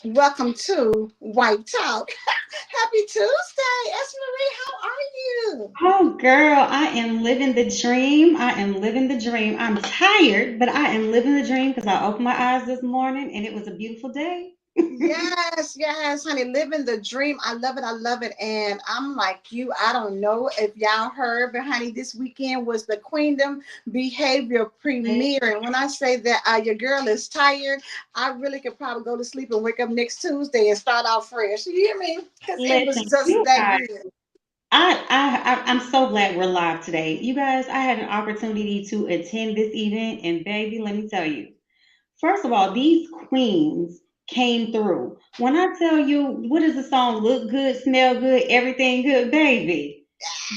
Welcome to White Talk. Happy Tuesday, Marie. How are you? Oh, girl, I am living the dream. I am living the dream. I'm tired, but I am living the dream because I opened my eyes this morning and it was a beautiful day. Yes, yes, honey. Living the dream. I love it. I love it. And I'm like you. I don't know if y'all heard, but honey, this weekend was the Queendom Behavior premiere. And when I say that your girl is tired, I really could probably go to sleep and wake up next Tuesday and start out fresh. You hear me? Because it was Listen, just you that guys, good. I'm so glad we're live today. You guys, I had an opportunity to attend this event, and baby, let me tell you. First of all, these queens came through. When I tell you, what is the song? Look good, smell good, everything good, baby.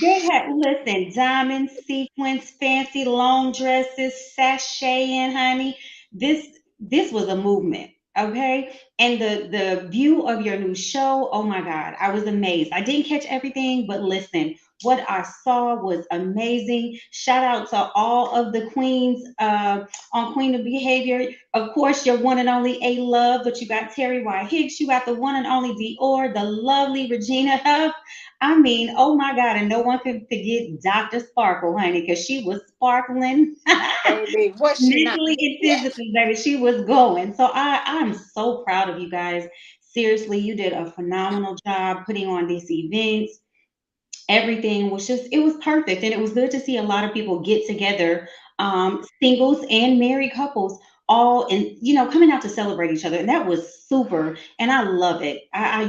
They had, listen, diamonds, sequins, fancy long dresses, sashaying, honey. This this was a movement, okay? And the view of your new show, oh my God, I was amazed. I didn't catch everything, but listen, what I saw was amazing. Shout out to all of the queens on Queen of Behavior. Of course, your one and only A Love, but you got Terry Y. Hicks, you got the one and only Dior, the lovely Regina Huff. I mean, oh my God, and no one can forget Dr. Sparkle, honey, because she was sparkling Baby, was she not? mentally and Yes. physically, baby. She was going. So I'm so proud of you guys. Seriously, you did a phenomenal job putting on these events. Everything was just, it was perfect. And it was good to see a lot of people get together, singles and married couples, all and coming out to celebrate each other. And that was super. And I love it.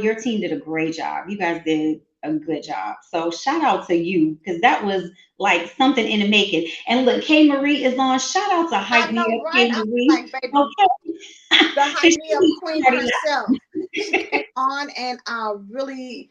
Your team did a great job. You guys did a good job. So shout out to you because that was like something in the making. And look, K Marie is on. Shout out to I Hype Me know, Up, right? K I'm Marie. like, baby, Okay. the 'Cause hype she me up was queen already herself. She came on and really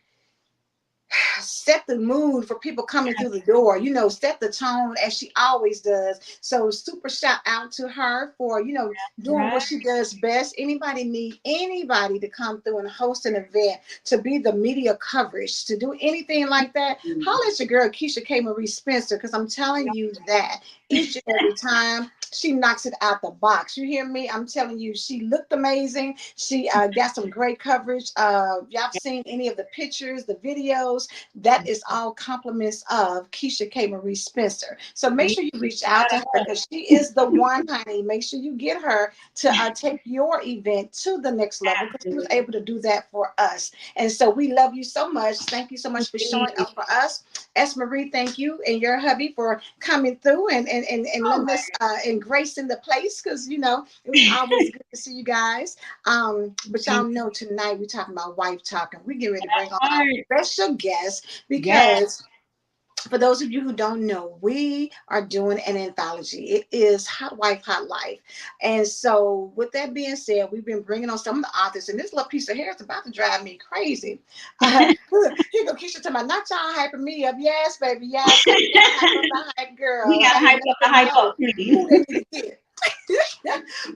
set the mood for people coming through the door, set the tone as she always does. So super shout out to her for, doing right. what she does best. Anybody need anybody to come through and host an event, to be the media coverage, to do anything like that, holla at your girl Keisha K. Marie Spencer, because I'm telling you that each and every time she knocks it out the box. You hear me? I'm telling you, she looked amazing. She got some great coverage. Y'all seen any of the pictures, the videos? That is all compliments of Keisha K. Marie Spencer. So make See, sure you reach out to her because she is the one, honey. Make sure you get her to take your event to the next level because she was absolutely. able to do that for us. And so we love you so much. Thank you so much for showing up for us. S. Marie, thank you and your hubby for coming through and Oh letting us embrace in the place because, it was always good to see you guys. But my y'all know tonight we're talking about wife talk and we get ready to bring on our heart. special guest Yes. because for those of you who don't know, we are doing an anthology. It is Hot Wife, Hot Life. And so, with that being said, we've been bringing on some of the authors, and this little piece of hair is about to drive me crazy. Here go Keisha talking about, not y'all hyping me up. Yes, baby, yes, because we got to hype up the hype We girl. gotta Hey, hype let up the them hype up, know who please. they need to get.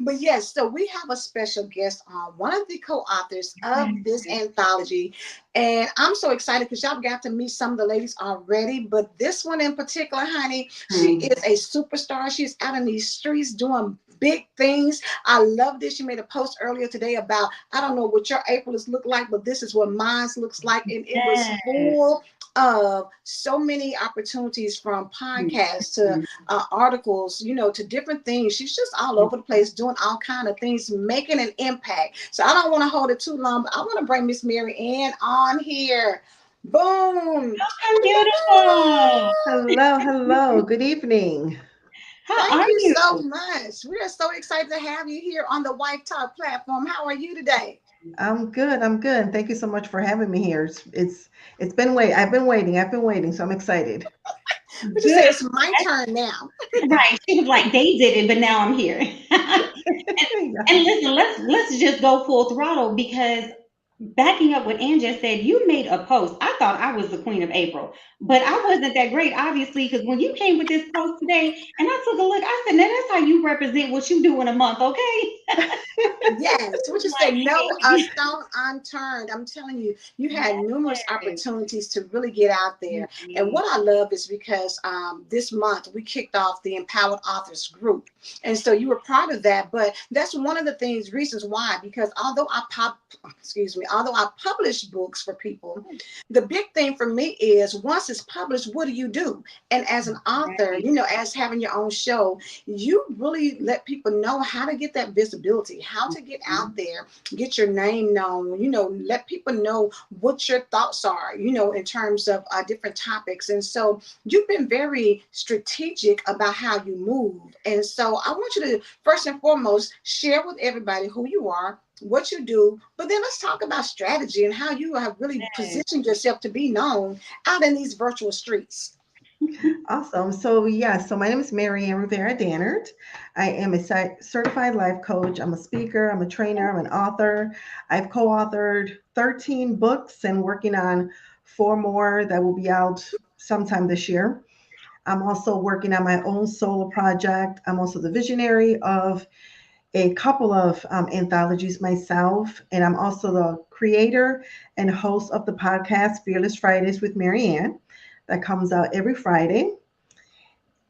But yes, so we have a special guest on, one of the co-authors of this anthology, and I'm so excited because y'all got to meet some of the ladies already. But this one in particular, honey, she Hmm. is a superstar. She's out in these streets doing big things. I love this. She made a post earlier today about, I don't know what your April is look like, but this is what mine looks like, and it was Yes. full of so many opportunities, from podcasts to articles, to different things. She's just all over the place doing all kind of things, making an impact. So I don't want to hold it too long, but I want to bring Miss Maryann on here. Boom. I'm beautiful. Hello, hello. Good evening. How Thank are you you? so much. We are so excited to have you here on the Wife Talk platform. How are you today? I'm good. I'm good. Thank you so much for having me here. It's been wait. I've been waiting. I've been waiting. So I'm excited. Would you Good. say it's my turn now? Right. She was like, they did it, but now I'm here. and, Yeah. and listen, let's just go full throttle because backing up what Ann just said, you made a post. I thought I was the queen of April, but I wasn't that great, obviously, because when you came with this post today and I took a look, I said, now that's how you represent what you do in a month, okay? Yes, what you say, Like, no hey, stone unturned. I'm telling you, you had numerous opportunities to really get out there. And yes. what I love is because this month we kicked off the Empowered Authors group. And so you were part of that. But that's one of the things, reasons why, because although I publish books for people, the big thing for me is once it's published, what do you do? And as an author, Right. you know, as having your own show, you really let people know how to get that visibility, how to get Mhm. out there, get your name known, you know, let people know what your thoughts are, you know, in terms of different topics. And so you've been very strategic about how you move. And so I want you to first and foremost share with everybody who you are, what you do, but then let's talk about strategy and how you have really positioned yourself to be known out in these virtual streets. Awesome. So, yeah, so my name is Maryann Rivera-Dannert. I am a certified life coach. I'm a speaker, I'm a trainer, I'm an author. I've co authored 13 books and working on four more that will be out sometime this year. I'm also working on my own solo project. I'm also the visionary of a couple of anthologies myself, and I'm also the creator and host of the podcast Fearless Fridays with Maryann that comes out every Friday.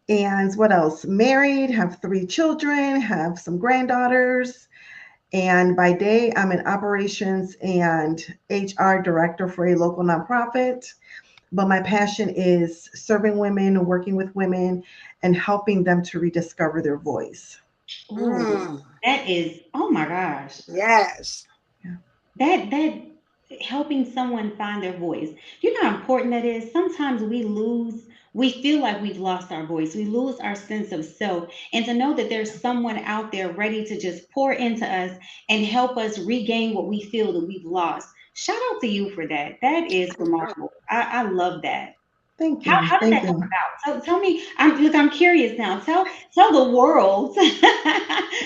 And what else? Married, have three children, have some granddaughters. And by day, I'm an operations and HR director for a local nonprofit. But my passion is serving women, working with women, and helping them to rediscover their voice. Ooh, Mm, that is, oh my gosh. yes. Yeah. That helping someone find their voice. You know how important that is? Sometimes we feel like we've lost our voice. We lose our sense of self. And to know that there's someone out there ready to just pour into us and help us regain what we feel that we've lost. Shout out to you for that. That is remarkable. I love that. Thank How, you. how did Thank that come you. about? Tell me. I'm curious now. Tell the world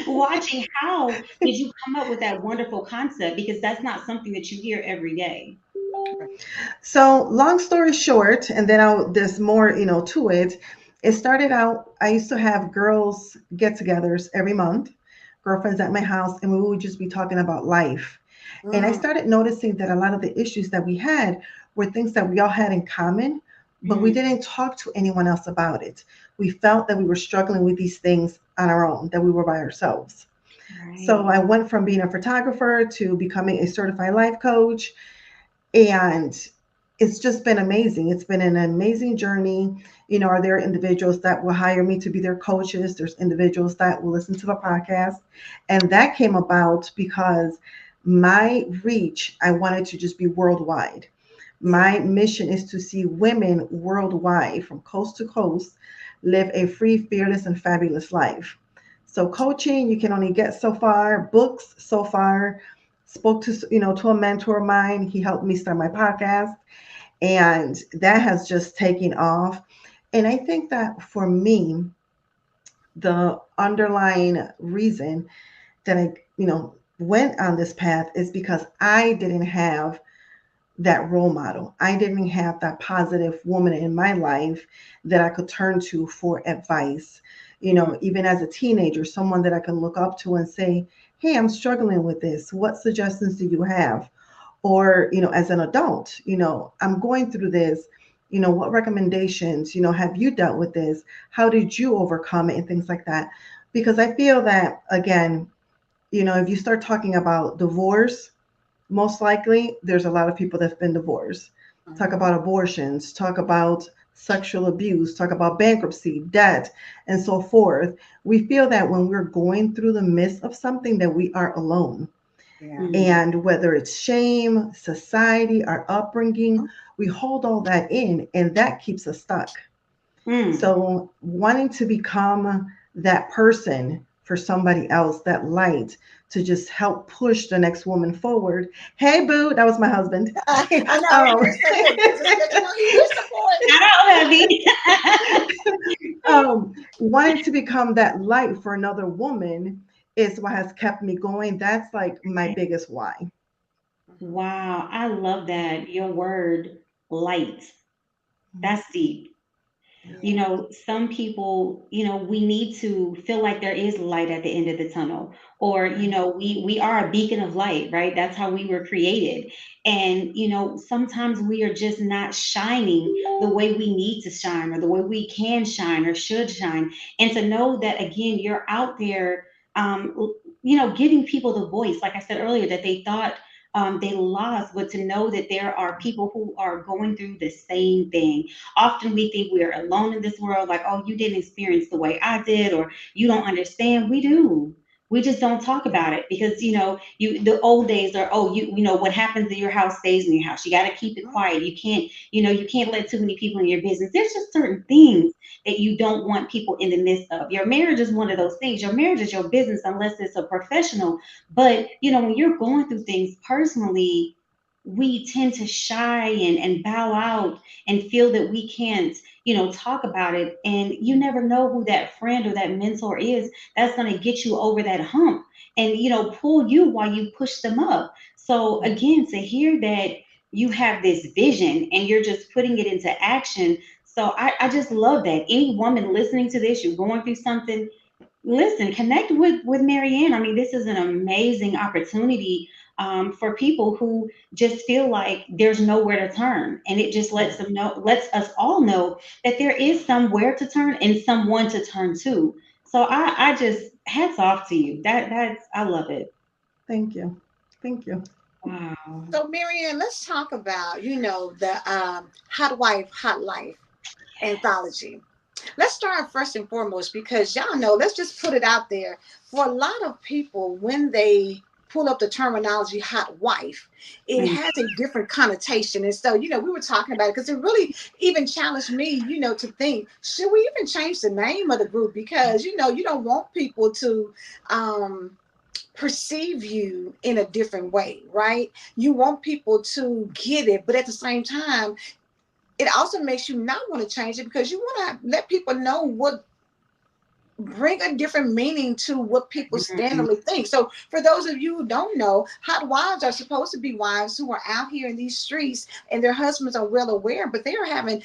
watching, how did you come up with that wonderful concept? Because that's not something that you hear every day. So, long story short, and then there's more, to it. It started out, I used to have girls get togethers every month, girlfriends at my house, and we would just be talking about life. And I Mm, started noticing that a lot of the issues that we had were things that we all had in common, but we Mm, didn't talk to anyone else about it. We felt that we were struggling with these things on our own, that we were by ourselves. So right. I went from being a photographer to becoming a certified life coach, and it's just been amazing. It's been an amazing journey. Are there individuals that will hire me to be their coaches? There's individuals that will listen to the podcast. And that came about because my reach, I wanted to just be worldwide. yeah. My mission is to see women worldwide from coast to coast live a free, fearless, and fabulous life. So coaching, you can only get so far, books so far. Spoke to a mentor of mine. He helped me start my podcast, and that has just taken off. And I think that for me, the underlying reason that I, went on this path is because I didn't have that role model. I didn't have that positive woman in my life that I could turn to for advice. Mm, Even as a teenager, someone that I can look up to and say, hey, I'm struggling with this. What suggestions do you have? Or, as an adult, I'm going through this. What recommendations, have you dealt with this? How did you overcome it and things like that? Because I feel that, again, if you start talking about divorce, most likely there's a lot of people that've been divorced. Talk Mhm. about abortions, talk about sexual abuse, talk about bankruptcy, debt, and so forth. We feel that when we're going through the midst of something that we are alone. Yeah. mm, And whether it's shame, society, our upbringing, we hold all that in and that keeps us stuck. mm. So, wanting to become that person for somebody else, that light to just help push the next woman forward. Hey, boo, that was my husband. I know. Um, Listen, just let you know he is supporting. Shout out, hubby. Wanting to become that light for another woman is what has kept me going. That's like my biggest why. Wow, I love that. Your word, light. That's deep. You Yeah. know, some people, you know, we need to feel like there is light at the end of the tunnel, or, you know, we are a beacon of light, right? That's how we were created. And, you know, sometimes we are just not shining the way we need to shine, or the way we can shine or should shine. And to know that, again, you're out there, you know, giving people the voice, like I said earlier, that they thought they lost, but to know that there are people who are going through the same thing. Often we think we are alone in this world, like, oh, you didn't experience the way I did, or you don't understand. We do. We just don't talk about it because, you know, you the old days are, oh, you know what happens in your house stays in your house. You got to keep it quiet. You can't, you know, you can't let too many people in your business. There's just certain things that you don't want people in the midst of. Your marriage is one of those things. Your marriage is your business unless it's a professional. But, you know, when you're going through things personally, we tend to shy and bow out and feel that we can't, you know, talk about it. And you never know who that friend or that mentor is that's going to get you over that hump and, you know, pull you while you push them up. So, again, to hear that you have this vision and you're just putting it into action. So, I just love that. Any woman listening to this, you're going through something, listen, connect with Maryann. I mean, this is an amazing opportunity for people who just feel like there's nowhere to turn, and it just lets them know, lets us all know that there is somewhere to turn and someone to turn to. So I just hats off to you. That's I love it. Thank you. Thank you. Wow. So, Marianne, let's talk about, the Hot Wife, Hot Life anthology. Let's start first and foremost because y'all know, let's just put it out there. For a lot of people, when they pull up the terminology hot wife, it Mm, has a different connotation. And so, we were talking about it because it really even challenged me, to think, should we even change the name of the group? Because, you don't want people to perceive you in a different way, right? You want people to get it, but at the same time, it also makes you not want to change it because you want to let people know what bring a different meaning to what people mm, standardly think. So for those of you who don't know, hot wives are supposed to be wives who are out here in these streets and their husbands are well aware, but they are having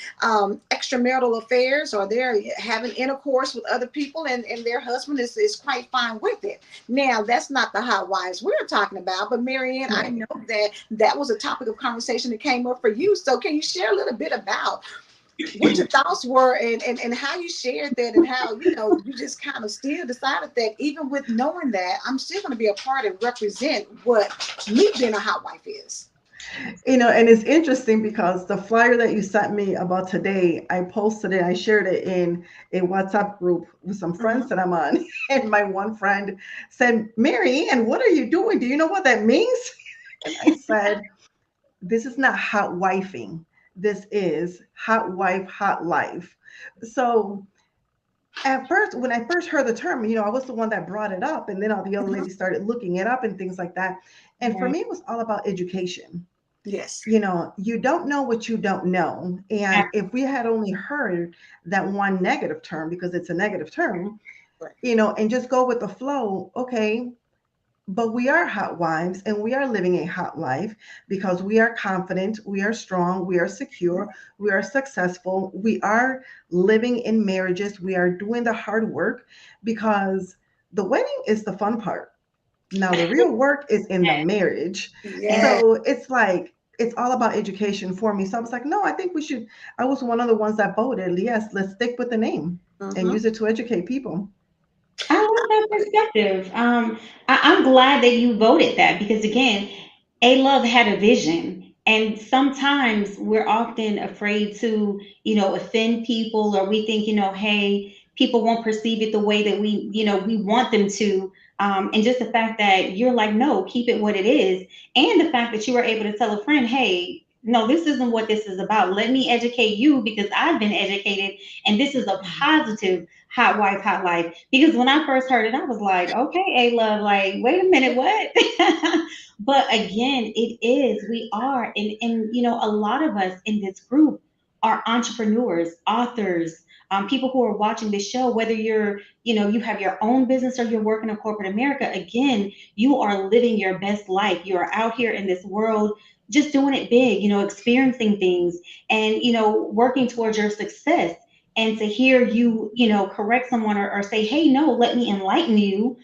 extramarital affairs or they're having intercourse with other people and their husband is quite fine with it. Now, that's not the hot wives we're talking about, but Marianne, I Right. know that that was a topic of conversation that came up for you. So can you share a little bit about what your thoughts were and how you shared that and how you just kind of still decided that even with knowing that I'm still going to be a part and represent what me being a hot wife is. And it's interesting because the flyer that you sent me about today, I posted it, I shared it in a WhatsApp group with some friends Mhm. that I'm on. And my one friend said, Mary Ann, what are you doing? Do you know what that means? And I said, this is not hot wifing. This is hot wife, hot life. So at first, when I first heard the term, I was the one that brought it up, and then all the other Mhm. ladies started looking it up and things like that. And for right. me, it was all about education. Yes. You don't know what you don't know. And if we had only heard that one negative term, because it's a negative term, Right. and just go with the flow, okay, but we are hot wives and we are living a hot life because we are confident, we are strong, we are secure, we are successful, we are living in marriages, we are doing the hard work because the wedding is the fun part. Now, the real work is in the marriage. And Yes. So it's like, it's all about education for me. So I was like, no, I think we should. I was one of the ones that voted, yes, let's stick with the name and Hmm. use it to educate people. I love that perspective. I'm glad that you voted that because again, A Love had a vision, and sometimes we're often afraid to, you know, offend people, or we think, you know, hey, people won't perceive it the way that we, you know, we want them to. And just the fact that you're like, no, keep it what it is, and the fact that you were able to tell a friend, hey. No, this isn't what this is about. Let me educate you because I've been educated, and this is a positive hot wife, hot life. Because when I first heard it, I was like, okay, A Love, like, wait a minute, what? But again, it is, we are, and you know, a lot of us in this group are entrepreneurs, authors, People who are watching this show, whether you're, you have your own business or you're working in corporate America, again, you are living your best life. You are out here in this world just doing it big, experiencing things and, working towards your success. And to hear you, correct someone or say, hey, no, let me enlighten you.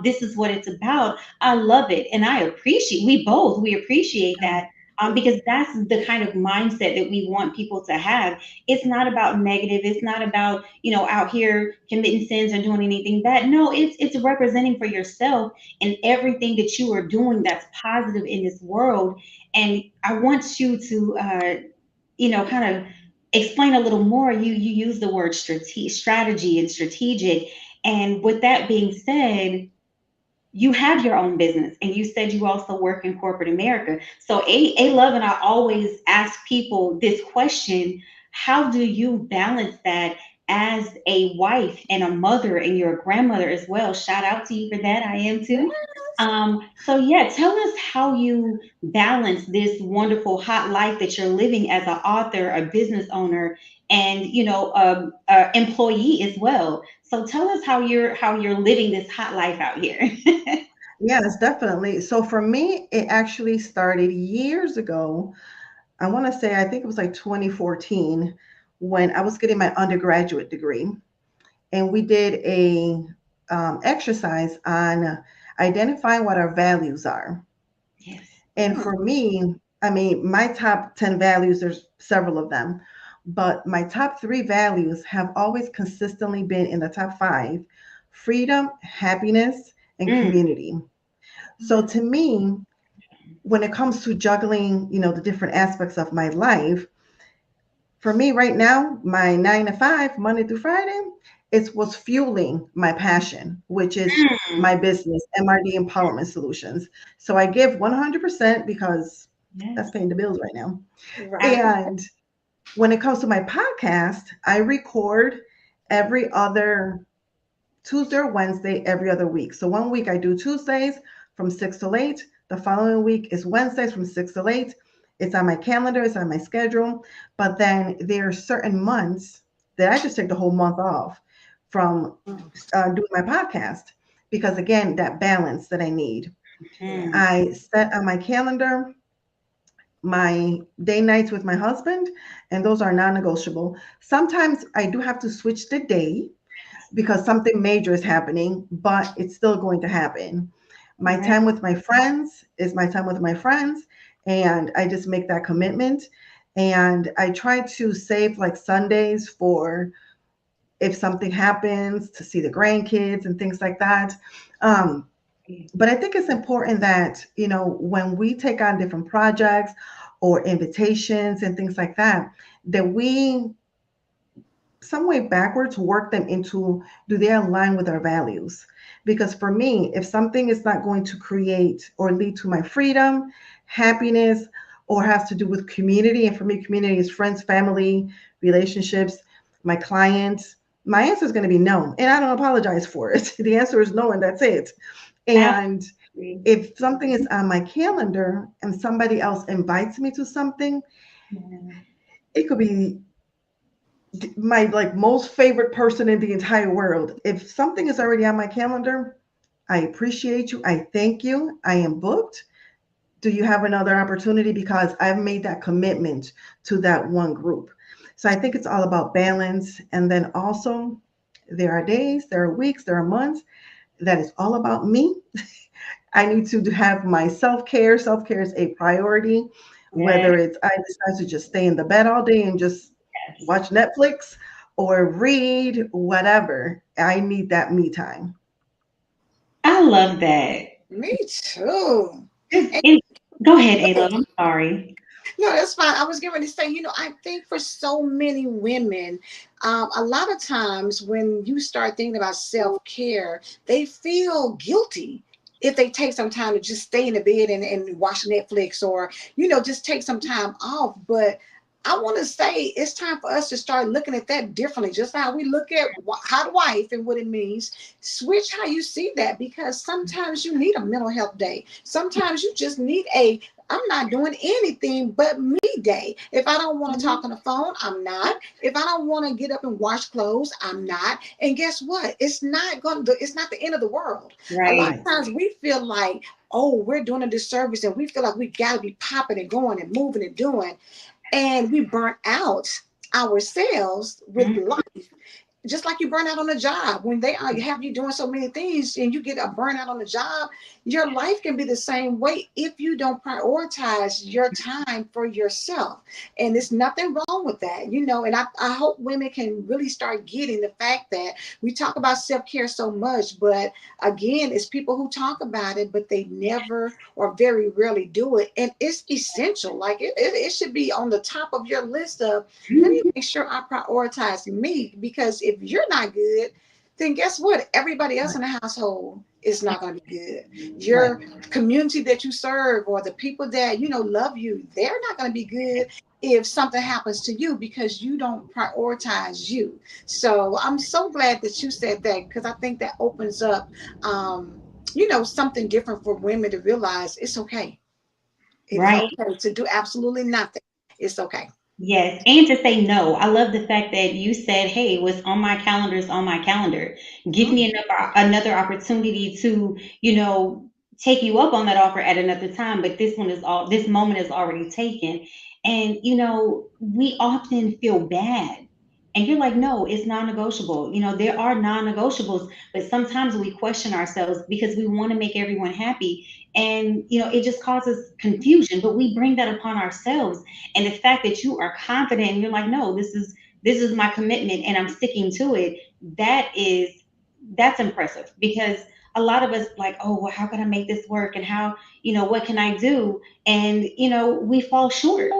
This is what it's about. I love it. And we appreciate that. Because that's the kind of mindset that we want people to have. It's not about negative. It's not about, out here committing sins or doing anything bad. No, it's representing for yourself and everything that you are doing that's positive in this world. And I want you to, kind of explain a little more. You use the word strategy and strategic. And with that being said, you have your own business and you said you also work in corporate America. So A Love and I always ask people this question: how do you balance that as a wife and a mother and you're a grandmother as well? Shout out to you for that. I am too. So yeah, tell us how you balance this wonderful hot life that you're living as an author, a business owner, and employee as well. So tell us how you're living this hot life out here. Yes, definitely. So for me, it actually started years ago. I want to say, I think it was like 2014 when I was getting my undergraduate degree. And we did a exercise on identifying what our values are. Yes. And for me, I mean, my top 10 values, there's several of them, but my top three values have always consistently been in the top five: freedom, happiness, and Mm, community. So to me, when it comes to juggling, the different aspects of my life, for me right now, my 9 to 5, Monday through Friday, it's what's fueling my passion, which is mm. my business, MRD Empowerment Solutions. So I give 100% because that's Yes. paying the bills right now. Right. And when it comes to my podcast, I record every other Tuesday or Wednesday every other week. So one week I do Tuesdays from 6 to 8. The following week is Wednesdays from 6 to 8. It's on my calendar, it's on my schedule. But then there are certain months that I just take the whole month off from doing my podcast because, again, that balance that I need. Mm. I set on my calendar my day nights with my husband, and those are non negotiable. Sometimes I do have to switch the day because something major is happening, but it's still going to happen. My Right. time with my friends is my time with my friends, and I just make that commitment. And I try to save like Sundays for if something happens to see the grandkids and things like that. Um, but I think it's important that, when we take on different projects or invitations and things like that, that we some way backwards work them into, do they align with our values? Because for me, if something is not going to create or lead to my freedom, happiness, or has to do with community, and for me community is friends, family, relationships, my clients, my answer is going to be no, and I don't apologize for it. The answer is no, and that's it. And Absolutely. if something is on my calendar and somebody else invites me to something, Yeah. it could be my like most favorite person in the entire world. If something is already on my calendar, I appreciate you. I thank you. I am booked. Do you have another opportunity? Because I've made that commitment to that one group. So I think it's all about balance. And then also, there are days, there are weeks, there are months that is all about me. I need to have my self care. Self care is a priority, Yeah. whether it's I decide to just stay in the bed all day and just Yes. watch Netflix or read, whatever. I need that me time. I love that. Me too. And And go ahead, Ayla. I'm sorry. no, that's fine. I was getting ready to say, I think for so many women, a lot of times when you start thinking about self care, they feel guilty if they take some time to just stay in the bed and watch Netflix or, just take some time off. But I want to say it's time for us to start looking at that differently, just how we look at hot wife and what it means. Switch how you see that because sometimes you need a mental health day. Sometimes you just need I'm not doing anything but me day. If I don't want to talk on the phone, I'm not. If I don't want to get up and wash clothes, I'm not. And guess what? It's not the end of the world. A lot Right. of times we feel like, oh, we're doing a disservice and we feel like we gotta be popping and going and moving and doing. And we burn out ourselves with Mhm. life, just like you burn out on a job when they are have you doing so many things and you get a burnout on the job. Your life can be the same way if you don't prioritize your time for yourself. And there's nothing wrong with that, and I hope women can really start getting the fact that we talk about self-care so much, but again, it's people who talk about it but they never or very rarely do it. And it's essential. Like it should be on the top of your list of, let me make sure I prioritize me, because if you're not good, then guess what? Everybody else Right. in the household is not going to be good. Right. Your community that you serve or the people that love you, they're not going to be good if something happens to you because you don't prioritize you. So I'm so glad that you said that, because I think that opens up something different for women to realize it's okay. It is Right. okay to do absolutely nothing. It's okay. Yes, and to say no. I love the fact that you said, "Hey, what's on my calendar is on my calendar. Give Mhm. me another opportunity to, take you up on that offer at another time, but this moment is already taken." And we often feel bad. And you're like, "No, it's non-negotiable." There are non-negotiables, but sometimes we question ourselves because we want to make everyone happy, and it just causes confusion, but we bring that upon ourselves. And the fact that you are confident and you're like, no, this is my commitment and I'm sticking to it. That's impressive, because a lot of us like, oh, well, how can I make this work? And how, what can I do? And we fall short.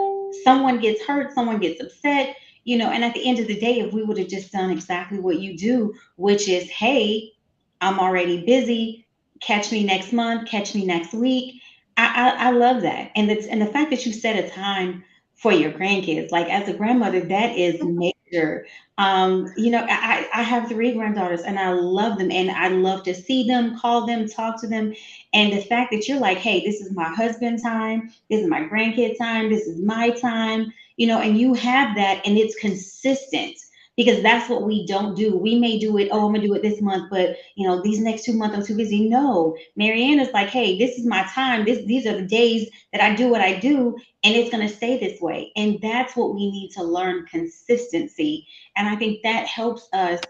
Someone gets hurt, someone gets upset, and at the end of the day, if we would have just done exactly what you do, which is, hey, I'm already busy, catch me next month, catch me next week. I love that. And the fact that you set a time for your grandkids, like as a grandmother, that is major. I have three granddaughters and I love them, and I love to see them, call them, talk to them. And the fact that you're like, hey, this is my husband time, this is my grandkid time, this is my time, and you have that and it's consistent, because that's what we don't do. We may do it, oh, I'm gonna do it this month, but these next 2 months I'm too busy. No, Maryann is like, hey, this is my time. These are the days that I do what I do, and it's gonna stay this way. And that's what we need to learn, consistency. And I think that helps us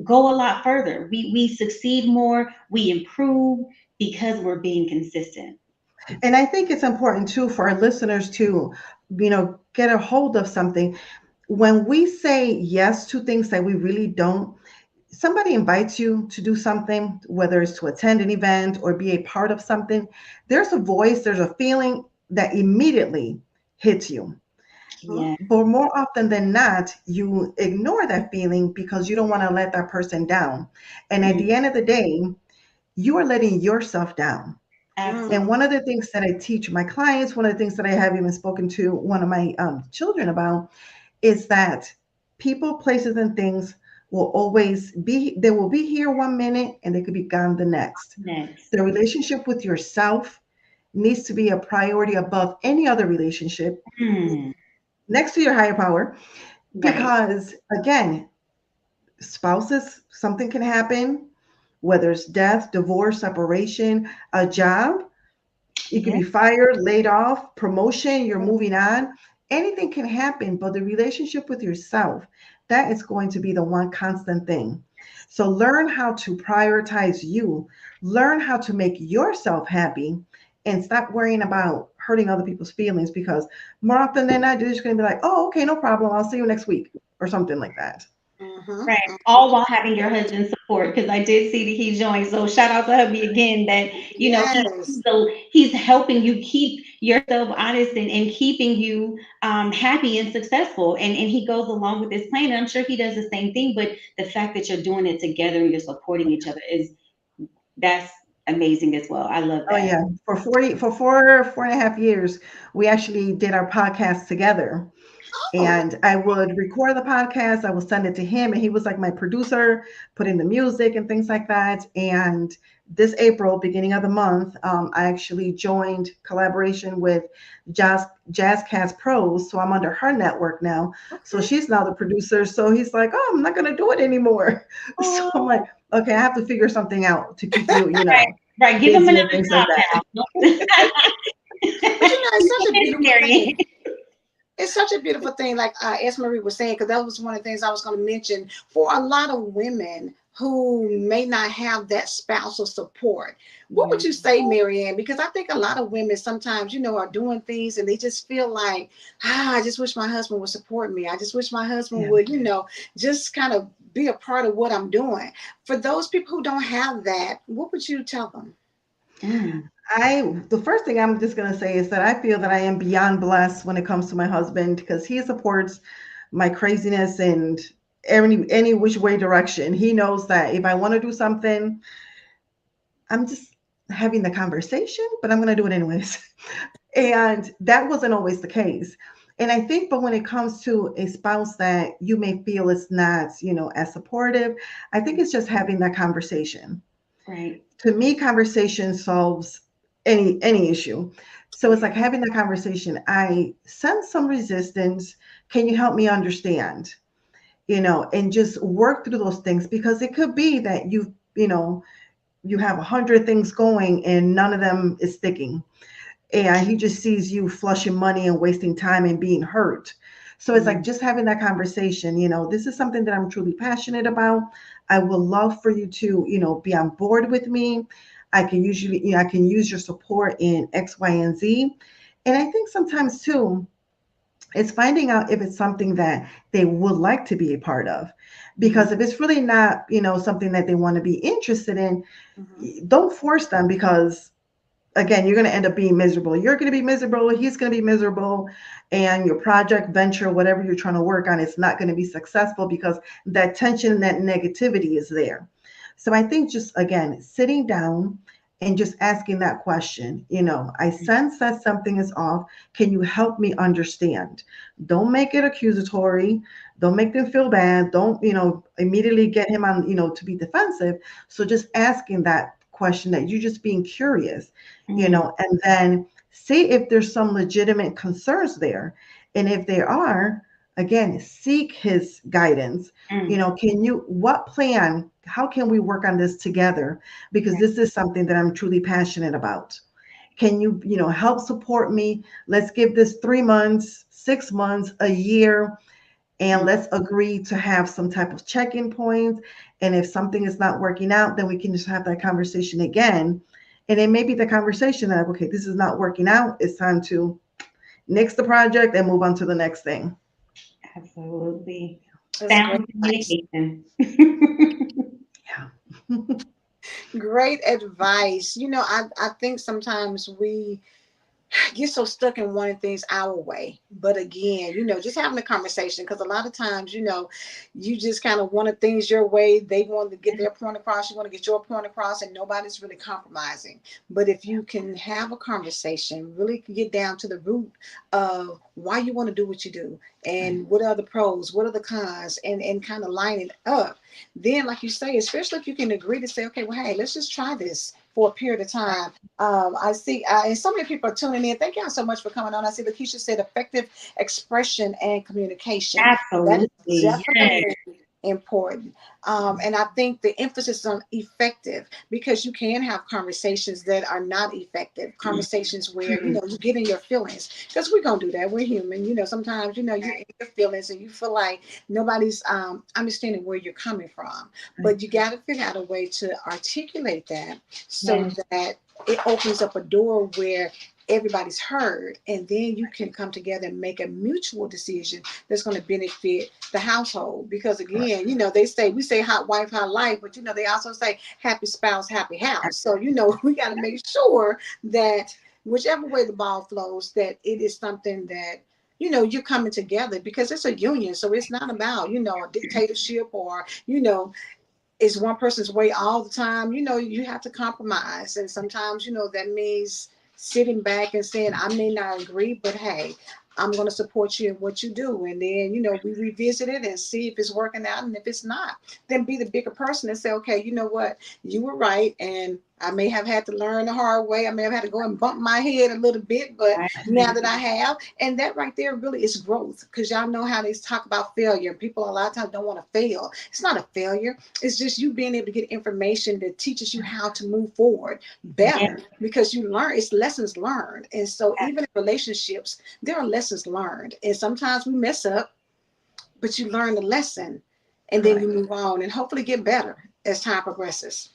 go a lot further. We succeed more, we improve because we're being consistent. And I think it's important too for our listeners to, get a hold of something. When we say yes to things that we really don't, somebody invites you to do something, whether it's to attend an event or be a part of something, there's a voice, there's a feeling that immediately hits you. Mhm. Yeah, But more often than not, you ignore that feeling because you don't want to let that person down. And at mm, the end of the day, you are letting yourself down. And absolutely. one of the things that I teach my clients, one of the things that I have even spoken to one of my children about, is that people, places, and things will always be, they will be here 1 minute and they could be gone the next. Next. The relationship with yourself needs to be a priority above any other relationship Hmm. next to your higher power, Right. because again, spouses, something can happen, whether it's death, divorce, separation, a job. You could Yeah. be fired, laid off, promotion, you're moving on. Anything can happen, but the relationship with yourself, that is going to be the one constant thing. So learn how to prioritize you, learn how to make yourself happy, and stop worrying about hurting other people's feelings, because more often than not, they're just going to be like, oh, okay, no problem. I'll see you next week or something like that. Mhm. Right. All while having your husband's support, because I did see that he joined. So shout out to hubby again, that Yes. he's helping you keep yourself honest, and keeping you happy and successful. And he goes along with this plan. And I'm sure he does the same thing. But the fact that you're doing it together and you're supporting each other, that's amazing as well. I love Oh that. yeah, for 4.5 years, we actually did our podcast together. Oh, And I would record the podcast, I would send it to him, and he was like my producer, putting the music and things like that. And this April, beginning of the month, I actually joined collaboration with Jazzcast Pros. So I'm under her network now. So okay. she's now the producer. So he's like, oh, I'm not going to do it anymore. So I'm like, Oh, okay, I have to figure something out to keep you, right, right. Give him busy another and things like job that. now. But it's You such a get it, beautiful thing. Maryann. It's such a beautiful thing, like as Marie was saying, because that was one of the things I was going to mention for a lot of women who may not have that spousal support. What Yeah. would you say, Marianne? Because I think a lot of women sometimes, are doing things and they just feel like, I just wish my husband would support me. I just wish my husband Yeah. would, just kind of be a part of what I'm doing. For those people who don't have that, what would you tell them? Mm, The first thing I'm just gonna say is that I feel that I am beyond blessed when it comes to my husband, because he supports my craziness and any which way direction. He knows that if I want to do something, I'm just having the conversation, but I'm gonna do it anyways. And that wasn't always the case. And I think, but when it comes to a spouse that you may feel is not, as supportive, I think it's just having that conversation. right. To me, conversation solves any issue. So it's Yeah. like having that conversation. I sense some resistance. Can you help me understand? And just work through those things, because it could be that you have 100 things going and none of them is sticking, and he just sees you flushing money and wasting time and being hurt. So it's like Mm, just having that conversation. This is something that I'm truly passionate about. I would love for you to, be on board with me. I can usually, I can use your support in X, Y, and Z. And I think sometimes too, it's finding out if it's something that they would like to be a part of. mhm. Because if it's really not, something that they want to be interested in, Mhm. don't force them, because again, you're going to end up being miserable. You're going to be miserable. He's going to be miserable. And your project, venture, whatever you're trying to work on, it's not going to be successful because that tension and that negativity is there. So I think just, again, sitting down and just asking that question, I sense that something is off. Can you help me understand? Don't make it accusatory. Don't make them feel bad. Don't, immediately get him on, to be defensive. So just asking that question, that you're just being curious, Mm, and then see if there's some legitimate concerns there. And if there are, again, seek his guidance. mm, What plan, how can we work on this together? Because right. this is something that I'm truly passionate about. Can you, help support me? Let's give this 3 months, 6 months, a year, and Mm, let's agree to have some type of check-in points. And if something is not working out, then we can just have that conversation again. And it may be the conversation that, okay, this is not working out. It's time to nix the project and move on to the next thing. absolutely. That's great Sound advice. communication. Yeah. Great advice. I think sometimes we get so stuck in wanting things our way. But again, just having a conversation, because a lot of times, you just kind of wanted things your way. They want to get their point across. You want to get your point across, and nobody's really compromising. But if you can have a conversation, really get down to the root of why you want to do what you do Right. and what are the pros, what are the cons, and kind of line it up. Then, like you say, especially if you can agree to say, okay, well, hey, let's just try this for a period of time. I see, and so many people are tuning in. Thank y'all so much for coming on. I see Lakeisha said effective expression and communication. That is Absolutely. Yes. definitely important. And I think the emphasis on effective, because you can have conversations that are not effective, conversations where, Mm, you get in your feelings, because we're going to do that. We're human. Sometimes, you're in your feelings and you feel like nobody's understanding where you're coming from. Right. But you got to figure out a way to articulate that so yes. that it opens up a door where everybody's heard, and then you can come together and make a mutual decision that's going to benefit the household. Because Correct. again, we say hot wife, hot life, but they also say happy spouse, happy house. So we got to make sure that whichever way the ball flows, that it is something that you're coming together, because it's a union. So it's not about a dictatorship, or it's one person's way all the time. You have to compromise. And sometimes, that means sitting back and saying, I may not agree, but hey, I'm going to support you in what you do. And then, we revisit it and see if it's working out. And if it's not, then be the bigger person and say, okay, you know what? You were right. And I may have had to learn the hard way. I may have had to go and bump my head a little bit, but Right. now that I have, and that right there really is growth, because y'all know how they talk about failure. People a lot of times don't want to fail. It's not a failure. It's just you being able to get information that teaches you how to move forward Yeah. better, because you learn, it's lessons learned. And so even in relationships, there are lessons learned. And sometimes we mess up, but you learn the lesson and then you Correct. move on and hopefully get better as time progresses.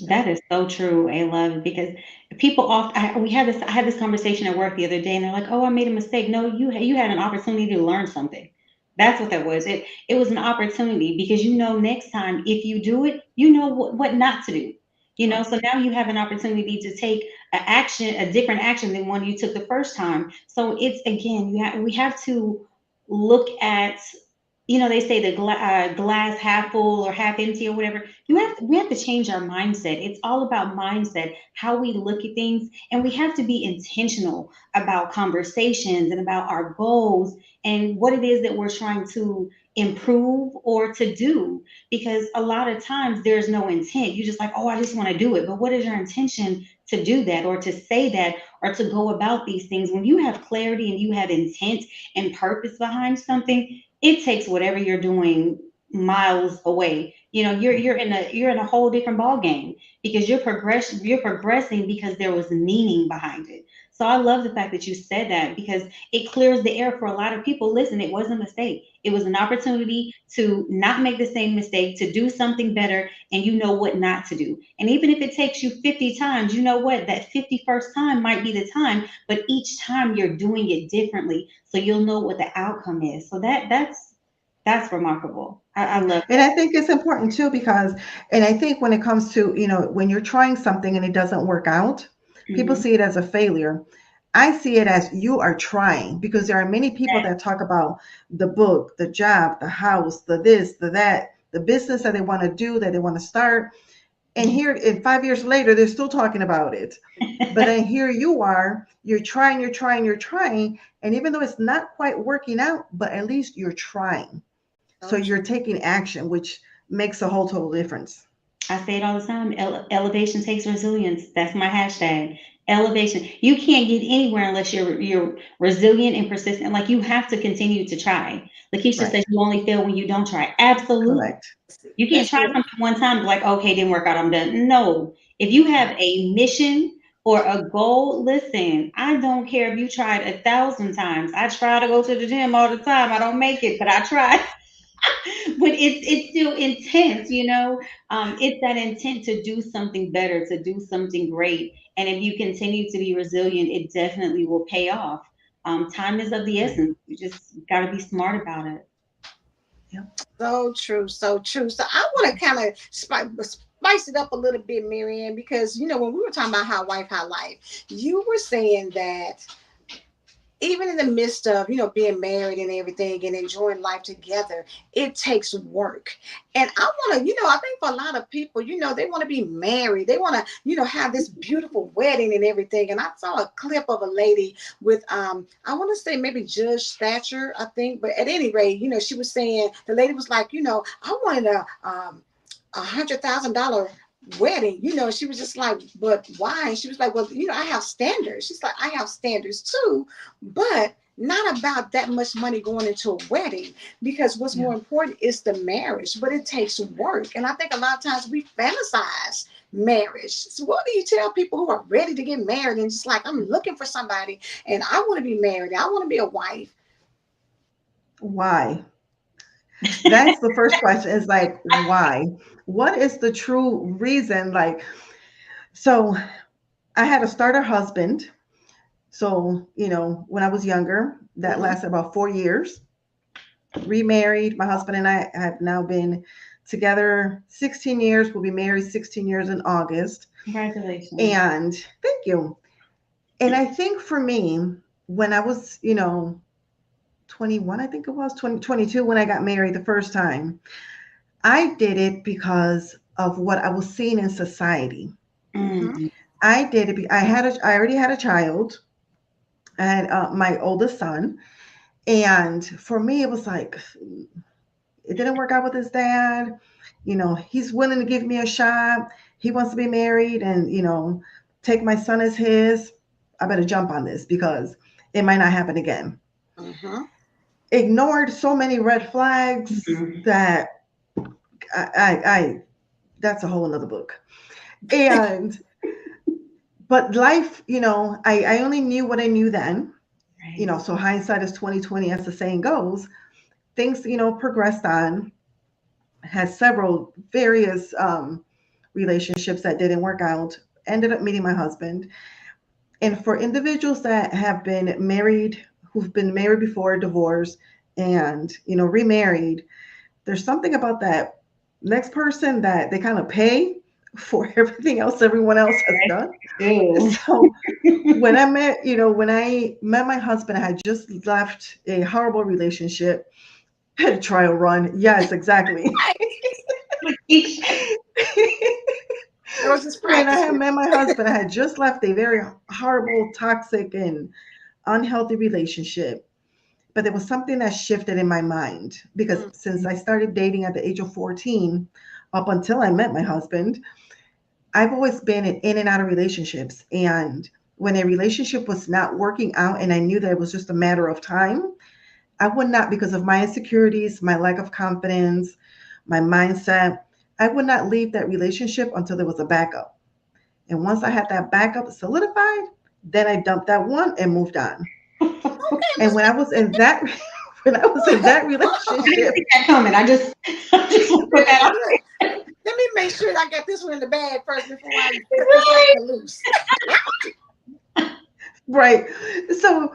That is so true, I love, because people often I had this conversation at work the other day, and they're like, "Oh, I made a mistake." No, you had an opportunity to learn something. That's what that was. It was an opportunity because you know next time if you do it, you know what not to do. You know, so now you have an opportunity to take a different action than one you took the first time. So it's again, we have to look at, they say the glass half full or half empty or whatever. We have to change our mindset. It's all about mindset, how we look at things, and we have to be intentional about conversations and about our goals and what it is that we're trying to improve or to do. Because a lot of times there's no intent. You just like, oh, I just want to do it. But what is your intention to do that or to say that or to go about these things? When you have clarity and you have intent and purpose behind something, it takes whatever you're doing miles away. You're in a whole different ball game because you're progressing because there was meaning behind it. So I love the fact that you said that because it clears the air for a lot of people. Listen, it wasn't a mistake. It was an opportunity to not make the same mistake, to do something better, and you know what not to do. And even if it takes you 50 times, you know what? That 51st time might be the time, but each time you're doing it differently, so you'll know what the outcome is. So that's remarkable. I love And I think it's important too because, and I think when it comes to, when you're trying something and it doesn't work out, that. people see it as a failure. I see it as you are trying because there are many people that talk about the book, the job, the house, the this, the that, the business that they want to do, that they want to start. And here, in 5 years later, they're still talking about it. But then here you are, you're trying, you're trying, you're trying. And even though it's not quite working out, but at least you're trying. So So you're taking action, which makes a whole total difference. I say it all the time. Elevation takes resilience. That's my hashtag. Elevation. You can't get anywhere unless you're resilient and persistent. Like you have to continue to try. Lakeisha Right. says you only fail when you don't try. Absolutely. Correct. You can't that's try true. something one time, be like, okay, didn't work out, I'm done. No. If you have a mission or a goal, listen, I don't care if you tried 1,000 times. I try to go to the gym all the time. I don't make it, but I try. But it's still intense, it's that intent to do something better, to do something great. And if you continue to be resilient, it definitely will pay off. Time is of the essence. You just got to be smart about it. Yep. So true, so true. So I want to kind of spice it up a little bit, Maryann, because when we were talking about how wife, how life, you were saying that even in the midst of being married and everything and enjoying life together, it takes work. And I want to, I think for a lot of people, they want to be married, they want to have this beautiful wedding and everything. And I saw a clip of a lady with I want to say maybe Judge Thatcher, I think, but at any rate, she was saying, the lady was like, I wanted $100,000 wedding. She was just like, but why? And she was like, well, I have standards. She's like, I have standards too, but not about that much money going into a wedding, because what's Yeah. more important is the marriage, but it takes work. And I think a lot of times we fantasize marriage. So what do you tell people who are ready to get married and just like, I'm looking for somebody and I want to be married, I want to be a wife? Why? That's the first question is like, why? What is the true reason? Like, so I had a starter husband. So, when I was younger, that Mm-hmm. lasted about 4 years. Remarried. My husband and I have now been together 16 years. We'll be married 16 years in August. Congratulations. And thank you. And I think for me, when I was, 21, I think it was 2022 when I got married the first time, I did it because of what I was seeing in society. Mm-hmm. Mm, I did it. I already had a child. I had my oldest son. And for me, it was like, it didn't work out with his dad. He's willing to give me a shot. He wants to be married and, take my son as his. I better jump on this because it might not happen again. Mm-hmm. Ignored so many red flags that I that's a whole another book. And but life, I only knew what I knew then. Right. So hindsight is 2020, as the saying goes. Things, progressed on, had several various relationships that didn't work out, ended up meeting my husband. And for individuals that have been married, who've been married before, divorced, and, remarried, there's something about that next person that they kind of pay for everything else everyone else has done. Ew. So when I met my husband, I had just left a horrible relationship, had a trial run. Yes, exactly. It was just When I practice. had met my husband, I had just left a very horrible, toxic, and unhealthy relationship. But there was something that shifted in my mind because since I started dating at the age of 14, up until I met my husband, I've always been in and out of relationships. And when a relationship was not working out and I knew that it was just a matter of time, I would not, because of my insecurities, my lack of confidence, my mindset, I would not leave that relationship until there was a backup. And once I had that backup solidified, then I dumped that one and moved on. Okay, And when I was in that when I was in that I didn't relationship, see that coming. I just want to put that out. let me make sure I got this one in the bag first before I cut this Right. sucker loose. right. So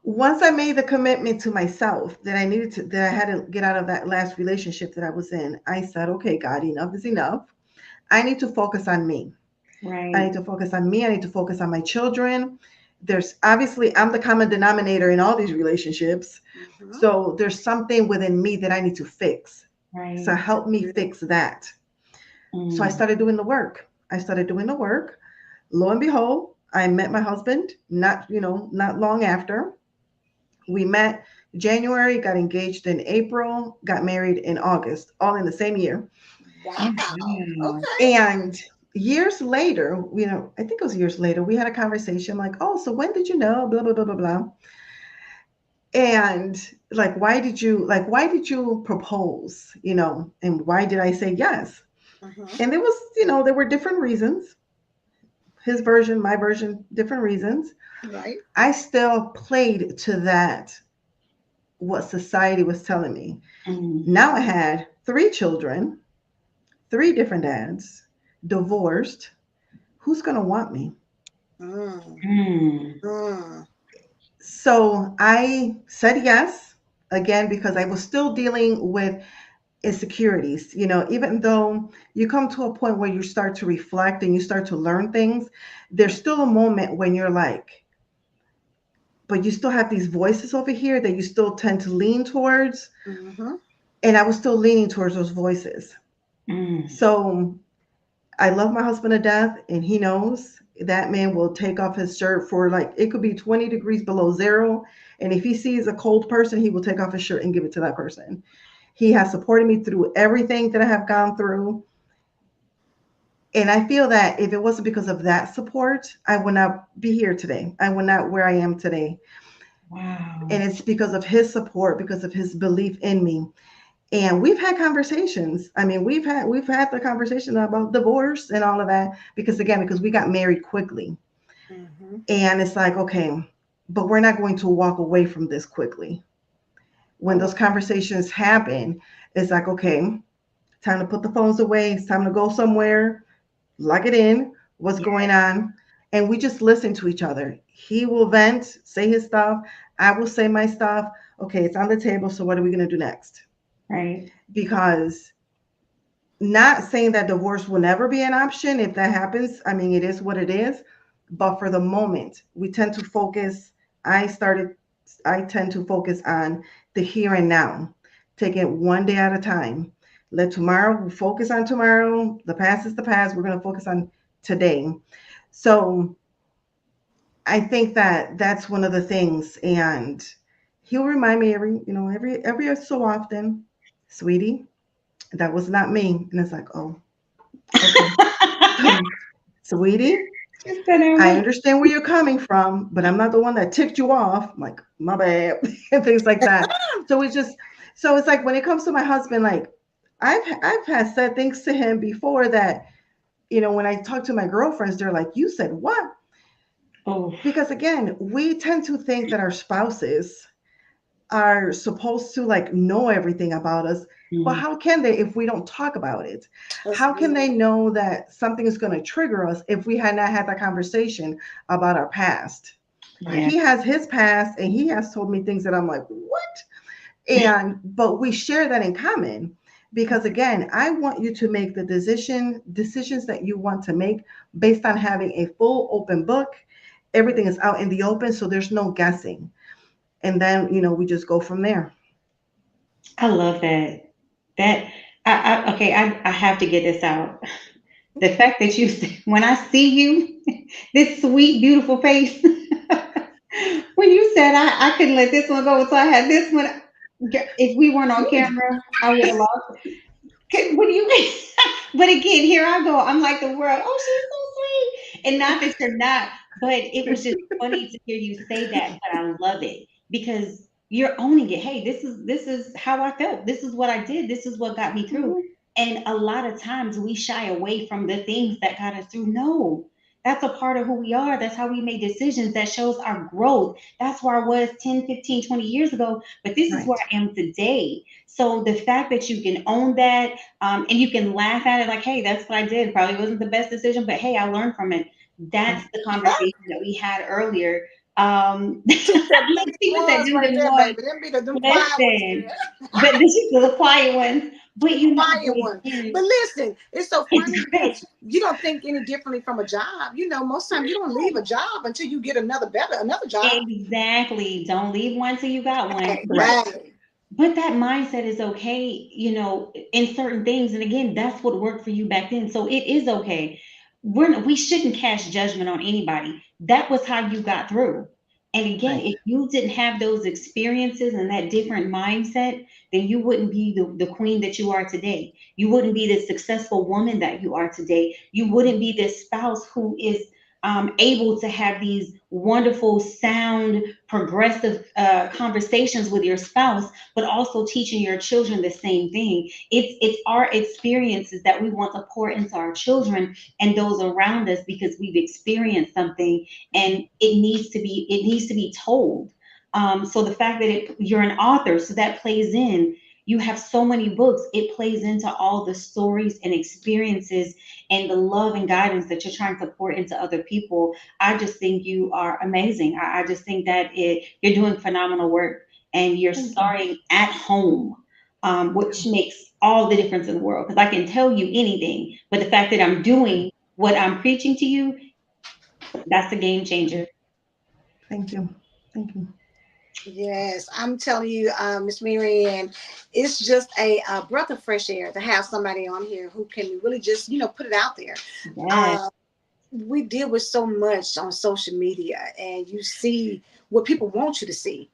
once I made the commitment to myself that I had to get out of that last relationship that I was in, I said, okay, God, enough is enough. I need to focus on me. I need Right. to focus on me. I need to focus on my children. There's obviously, I'm the common denominator in all these relationships. Mm-hmm. So there's something within me that I need to fix. So Right. help me fix that. So I Mm. started doing the work. I started doing the work. Lo and behold, I met my husband not long after. We met January, got engaged in April, got married in August, all in the same year. Wow. Oh, wow. Okay. And years later, I think it was years later, we had a conversation like, oh, so when did you know? Blah, blah, blah, blah, blah. And like, why did you propose? And why did I say yes? Mm-hmm. And there were different reasons. His version, my version, different reasons. Right. I still played to that, what society was telling me. Mm. Now I had 3 children, 3 different dads, divorced. Who's going to want me? Mm. Mm. Mm. So I said yes again because I was still dealing with insecurities. Even though you come to a point where you start to reflect and you start to learn things, there's still a moment when you're like, but you still have these voices over here that you still tend to lean towards. Mm-hmm. And I was still leaning towards those voices. Mm. So I love my husband to death, and he knows that man will take off his shirt for, like, it could be 20 degrees below zero. And if he sees a cold person, he will take off his shirt and give it to that person. He has supported me through everything that I have gone through. And I feel that if it wasn't because of that support, I would not be here today. I would not where I am today. Wow. And it's because of his support, because of his belief in me. And we've had conversations. I mean, we've had the conversation about divorce and all of that because we got married quickly. Mm-hmm. And it's like, okay, but we're not going to walk away from this quickly. When Oh. those conversations happen, it's like, okay, time to put the phones away. It's time to go somewhere, lock it in, what's going on. And we just listen to each other. He will vent, say his stuff. I will say my stuff. Okay, it's on the table. So what are we going to do next? Right. Because not saying that divorce will never be an option if that happens. I mean, it is what it is. But for the moment, we tend to focus. I tend to focus on the here and now, take it one day at a time. Let tomorrow, focus on tomorrow. The past is the past. We're going to focus on today. So I think that that's one of the things, and he'll remind me every so often, sweetie, that was not me, and it's like, oh, okay, so, sweetie, It's better I way. understand where you're coming from, but I'm not the one that ticked you off. I'm like, my bad, and things like that. So it's just, so it's like when it comes to my husband, like I've had said things to him before that, when I talk to my girlfriends, they're like, you said what? Oh, Because again, we tend to think that our spouses are supposed to like know everything about us. But mhm. how can they if we don't talk about it? That's How can good. they know that something is going to trigger us if we had not had that conversation about our past? Yeah. Right. He has his past and he has told me things that I'm like, what? But we share that in common because again, I want you to make the decisions that you want to make based on having a full open book. Everything is out in the open, so there's no guessing. And then, we just go from there. I love that. That okay, I have to get this out. The fact that you when I see you, this sweet, beautiful face, when you said I couldn't let this one go, so I had this one. If we weren't on Good. camera, I would have lost. What do you mean? But again, here I go. I'm like the world. Oh, she's so sweet. And not that you're not, but it was just funny to hear you say that. But I love it because you're owning it. Hey, this is how I felt. This is what I did. This is what got me through. Mhm. And a lot of times we shy away from the things that got us through. No, that's a part of who we are. That's how we make decisions. That shows our growth. That's where I was 10, 15, 20 years ago. But this is where Right. I am today. So the fact that you can own that, and you can laugh at it like, hey, that's what I did. Probably wasn't the best decision, but hey, I learned from it. That's Right. the conversation that we had earlier. Two them Let's big see what that ones do right them there, was. baby. Them be them quiet ones, girl. Listen, but this is the quiet ones. But The but quiet ones. But again, listen, it's so funny it's great. because you don't think any differently from a job. Most times you don't leave a job until you get another job. Exactly. Don't leave one till you got one. Right, Right. right. But that mindset is okay, in certain things. And again, that's what worked for you back then. So it is okay. We shouldn't cast judgment on anybody. That was how you got through. And again, Right. if you didn't have those experiences and that different mindset, then you wouldn't be the queen that you are today. You wouldn't be the successful woman that you are today. You wouldn't be this spouse who is able to have these wonderful, sound, progressive conversations with your spouse, but also teaching your children the same thing. It's our experiences that we want to pour into our children and those around us because we've experienced something and it needs to be told. So the fact that you're an author, so that plays in. You have so many books, it plays into all the stories and experiences and the love and guidance that you're trying to pour into other people. I just think you are amazing. I just think that you're doing phenomenal work and you're Thank you. starting at home, which makes all the difference in the world. Because I can tell you anything, but the fact that I'm doing what I'm preaching to you, that's a game changer. Thank you. Thank you. Yes, I'm telling you, Miss Maryann, it's just a breath of fresh air to have somebody on here who can really just, put it out there. Yes. Uh, we deal with so much on social media, and you see what people want you to see.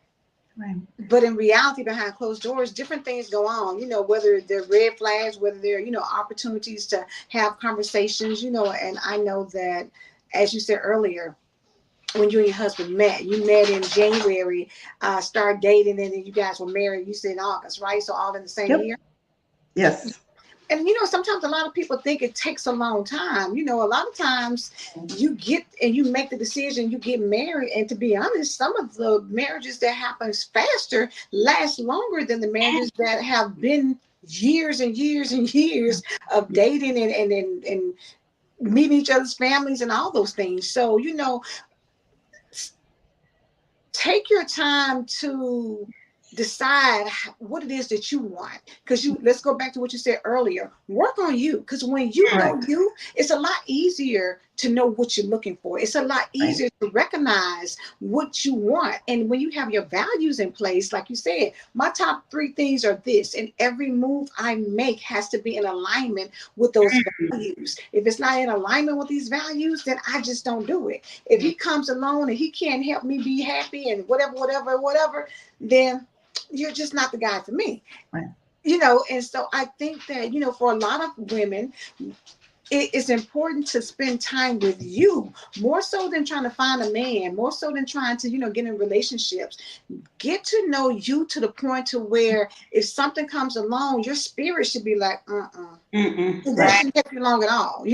Right. But in reality, behind closed doors, different things go on, whether they're red flags, whether they're, opportunities to have conversations, and I know that, as you said earlier, when you and your husband met, you met in January, started dating, and then you guys were married, you said in August, right? So all in the same Yep. year. Yes. And sometimes a lot of people think it takes a long time. A lot of times you get and you make the decision, you get married, and to be honest, some of the marriages that happens faster last longer than the marriages that have been years and years and years of dating and meeting each other's families and all those things. So take your time to decide what it is that you want, because you, let's go back to what you said earlier, work on you, because when you know Correct. you, it's a lot easier to know what you're looking for. It's a lot Right. easier to recognize what you want. And when you have your values in place, like you said, my top three things are this, and every move I make has to be in alignment with those values. If it's not in alignment with these values, then I just don't do it. If he comes along and he can't help me be happy and whatever, whatever, whatever, then you're just not the guy for me. Right. And so I think that, for a lot of women, it is important to spend time with you more so than trying to find a man, more so than trying to, get in relationships. Get to know you to the point to where if something comes along, your spirit should be like, Mm-mm. that Right. shouldn't take you long at all,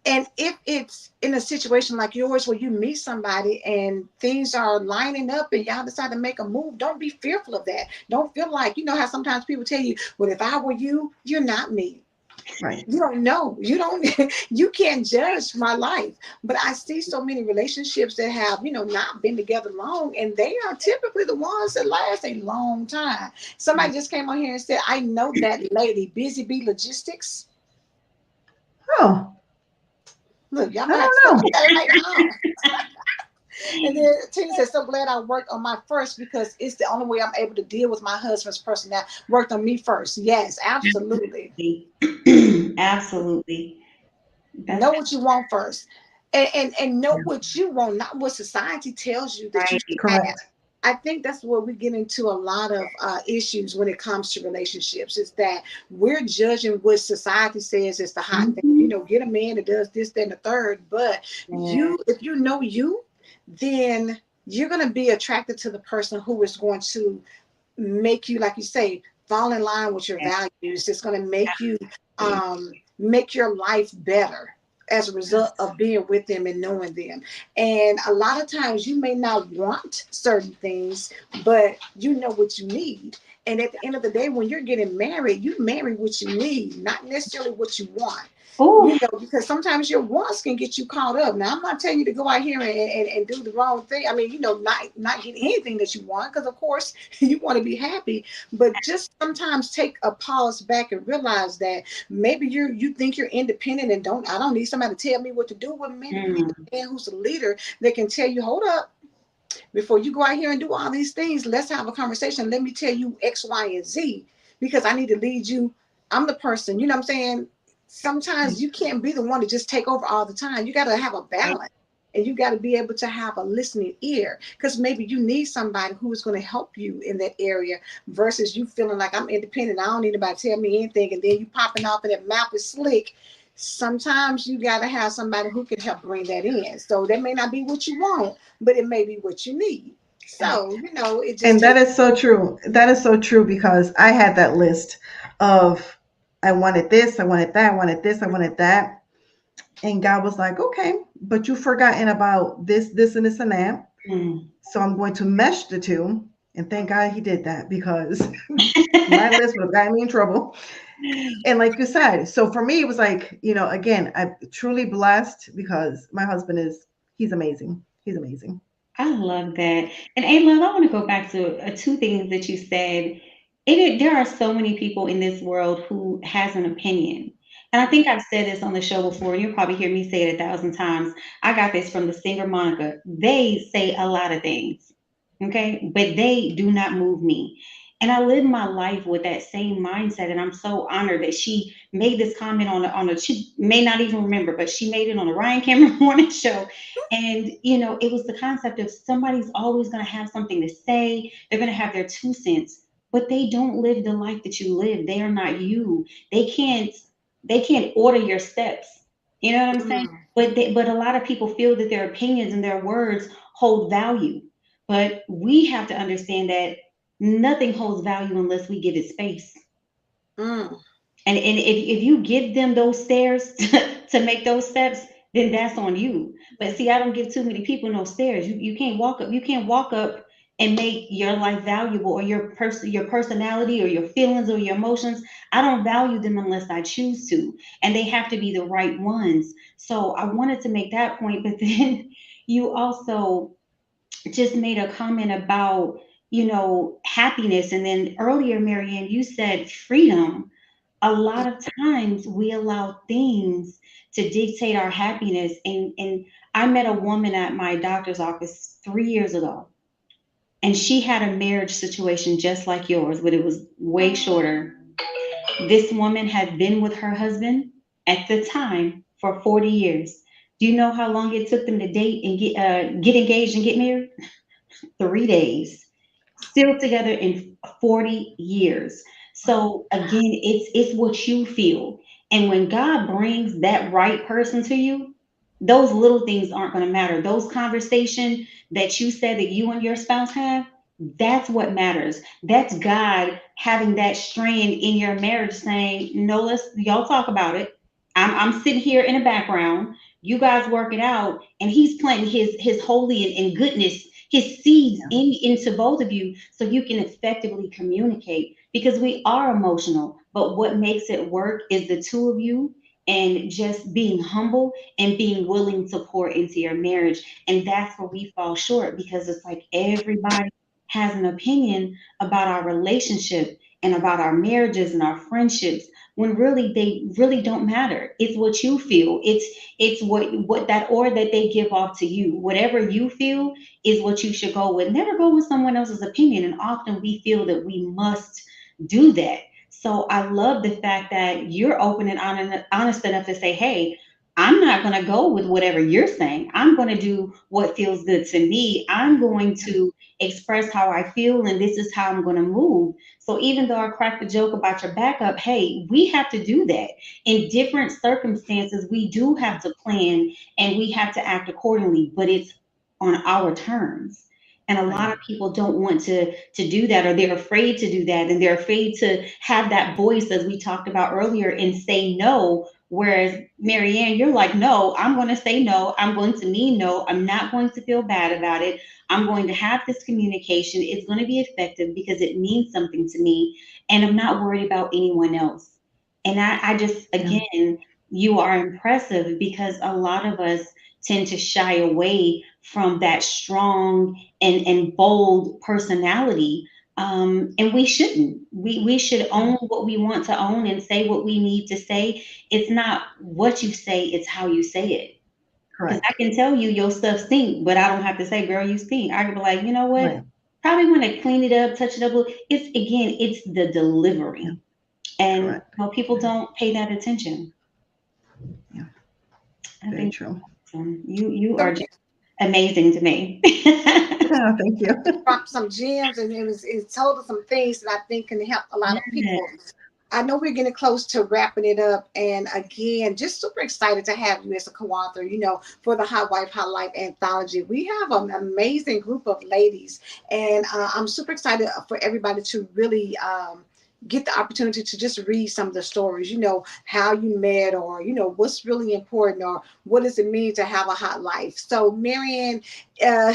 And if it's in a situation like yours where you meet somebody and things are lining up and y'all decide to make a move, don't be fearful of that. Don't feel like, how sometimes people tell you, well, if I were you, you're not me. Right. You don't know. You don't, you can't judge my life. But I see so many relationships that have, not been together long, and they are typically the ones that last a long time. Somebody just came on here and said, I know that lady, Busy Bee Logistics. Oh, Look, y'all I might have to don't look know. at it later on. And then Tina said, so glad I worked on my first because it's the only way I'm able to deal with my husband's personality. Worked on me first. Yes, absolutely. Absolutely. That's Know what you want first. And know Yeah. what you want, not what society tells you that you right. should have. Correct. I think that's where we get into a lot of issues when it comes to relationships. Is that we're judging what society says is the hot thing. Mhm. Get a man that does this, then the third. But Yeah. if you know you, then you're going to be attracted to the person who is going to make you, like you say, fall in line with your values. It's going to make you make your life better as a result Yes. of being with them and knowing them. And a lot of times you may not want certain things, but you know what you need. And at the end of the day, when you're getting married, you marry what you need, not necessarily what you want. Oh, Because sometimes your wants can get you caught up. Now, I'm not telling you to go out here and do the wrong thing. I mean, not get anything that you want, because of course you want to be happy, but just sometimes take a pause back and realize that maybe you think you're independent and I don't need somebody to tell me what to do. Well, maybe you need mm, a man who's a leader that can tell you, hold up, before you go out here and do all these things, let's have a conversation. Let me tell you X, Y, and Z, because I need to lead you. I'm the person, you know what I'm saying? Sometimes you can't be the one to just take over all the time. You got to have a right. balance, and you got to be able to have a listening ear, because maybe you need somebody who is going to help you in that area versus you feeling like I'm independent. I don't need anybody to tell me anything. And then you popping off and that mouth is slick. Sometimes you got to have somebody who can help bring that in. So that may not be what you want, but it may be what you need. So, it just And that takes. is so true. That is so true because I had that list of I wanted this, I wanted that, I wanted this, I wanted that. And God was like, okay, but you've forgotten about this, this, and this, and that. Mm. So I'm going to mesh the two. And thank God he did that because my list would have gotten me in trouble. And like you said, so for me, it was like, again, I'm truly blessed because my husband he's amazing. He's amazing. I love that. And A Love, I want to go back to two things that you said. There are so many people in this world who has an opinion. And I think I've said this on the show before, and you'll probably hear me say it 1,000 times. I got this from the singer Monica. They say a lot of things, okay? But they do not move me. And I live my life with that same mindset. And I'm so honored that she made this comment she may not even remember, but she made it on the Ryan Cameron Morning Show. And, it was the concept of somebody's always going to have something to say. They're going to have their 2 cents, but they don't live the life that you live. They are not you. They can't, they can't order your steps. You know what I'm saying? Mm, But a lot of people feel that their opinions and their words hold value. But we have to understand that nothing holds value unless we give it space. mm, And if you give them those stairs to make those steps, then that's on you. But see, I don't give too many people no stairs. You can't walk up. You can't walk up and make your life valuable, or your personality or your feelings or your emotions. I don't value them unless I choose to, and they have to be the right ones. So I wanted to make that point, but then you also just made a comment about happiness. And then earlier, Maryann, you said freedom. A lot of times we allow things to dictate our happiness. And I met a woman at my doctor's office 3 years ago, and she had a marriage situation just like yours, but it was way shorter. This woman had been with her husband at the time for 40 years. Do you know how long it took them to date and get engaged and get married? 3 days. Still together in 40 years. So again, it's what you feel. And when God brings that right person to you, those little things aren't going to matter. Those conversations that you said that you and your spouse have, that's what matters. That's God having that strand in your marriage saying, no, let's y'all talk about it. I'm sitting here in the background. You guys work it out, and he's planting his holy and goodness, his seeds Yeah. into both of you, so you can effectively communicate. Because we are emotional, but what makes it work is the two of you and just being humble and being willing to pour into your marriage. And that's where we fall short, because it's like everybody has an opinion about our relationship and about our marriages and our friendships, when really they really don't matter. It's what you feel. It's what that aura that they give off to you. Whatever you feel is what you should go with. Never go with someone else's opinion. And often we feel that we must do that. So I love the fact that you're open and honest enough to say, hey, I'm not going to go with whatever you're saying. I'm going to do what feels good to me. I'm going to express how I feel, and this is how I'm going to move. So even though I cracked the joke about your backup, hey, we have to do that. In different circumstances, we do have to plan and we have to act accordingly, but it's on our terms. And a lot Right. of people don't want to do that, or they're afraid to do that, and they're afraid to have that voice, as we talked about earlier, and say no. Whereas Maryann, you're like, no, I'm going to say no. I'm going to mean no. I'm not going to feel bad about it. I'm going to have this communication. It's going to be effective because it means something to me, and I'm not worried about anyone else. And I just, Yeah. again, you are impressive, because a lot of us tend to shy away from that strong and bold personality. And we shouldn't. We should Yeah. own what we want to own and say what we need to say. It's not what you say, it's how you say it. Because I Correct. can tell you your stuff stink, but I don't have to say, girl, you stink. I can be like, you know what? Right. Probably want to clean it up, touch it up a little. It's again, it's the Yeah. delivery. And Correct. people don't pay that attention. Yeah. I Very think true. you So are just amazing to me. Oh, thank you. dropped some gems, and it told us some things that I think can help a lot of Yeah. people. I know we're getting close to wrapping it up, and again, just super excited to have you as a co-author. For the Hot Wife, Hot Life anthology, we have an amazing group of ladies, and I'm super excited for everybody to really. Get the opportunity to just read some of the stories, how you met, or what's really important, or what does it mean to have a hot life. So Maryann, uh,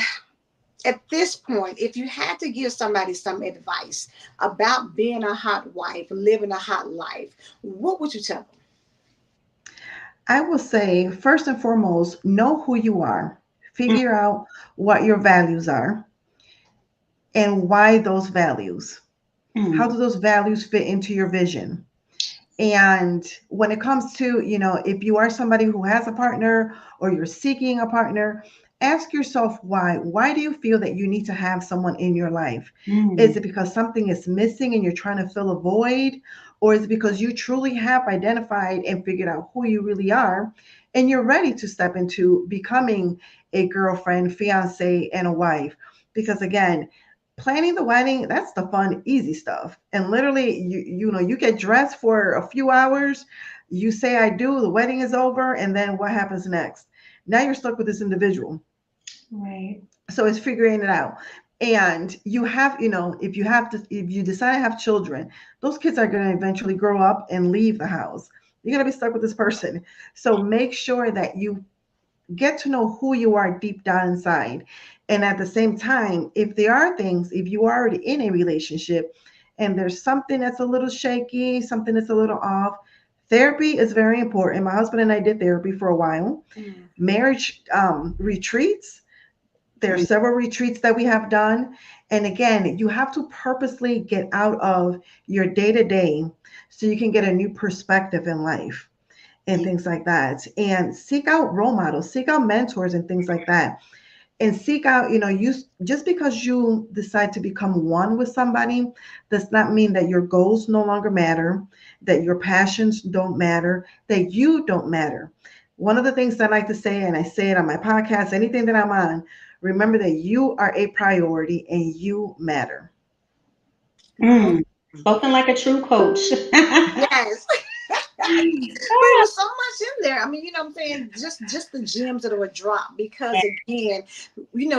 at this point, if you had to give somebody some advice about being a hot wife, living a hot life, what would you tell them? I will say, first and foremost, know who you are. Mm, Figure out what your values are and why those values. How mm, do those values fit into your vision? And when it comes to, if you are somebody who has a partner or you're seeking a partner, ask yourself why. Why do you feel that you need to have someone in your life? Is mm. it because something is missing and you're trying to fill a void? Or is it because you truly have identified and figured out who you really are and you're ready to step into becoming a girlfriend, fiance, and a wife? Because again, planning the wedding, that's the fun easy stuff, and literally you get dressed for a few hours, you say I do, the wedding is over, and then what happens next? Now you're stuck with this individual. Right. So it's figuring it out. And you have, if you decide to have children, those kids are going to eventually grow up and leave the house. You're going to be stuck with this person. So make sure that you get to know who you are deep down inside. And at the same time, if there are things, if you are already in a relationship and there's something that's a little shaky, something that's a little off, therapy is very important. My husband and I did therapy for a while. Mm. Marriage retreats, there are Mm. several retreats that we have done. And again, you have to purposely get out of your day to day so you can get a new perspective in life and things like that. And seek out role models, seek out mentors and things like that. And seek out, you just because you decide to become one with somebody does not mean that your goals no longer matter, that your passions don't matter, that you don't matter. One of the things that I like to say, and I say it on my podcast, anything that I'm on, remember that you are a priority and you matter. Spoken like a true coach. Yes. But it was so much in there. I mean, you know what I'm saying? Just the gems that were dropped because again,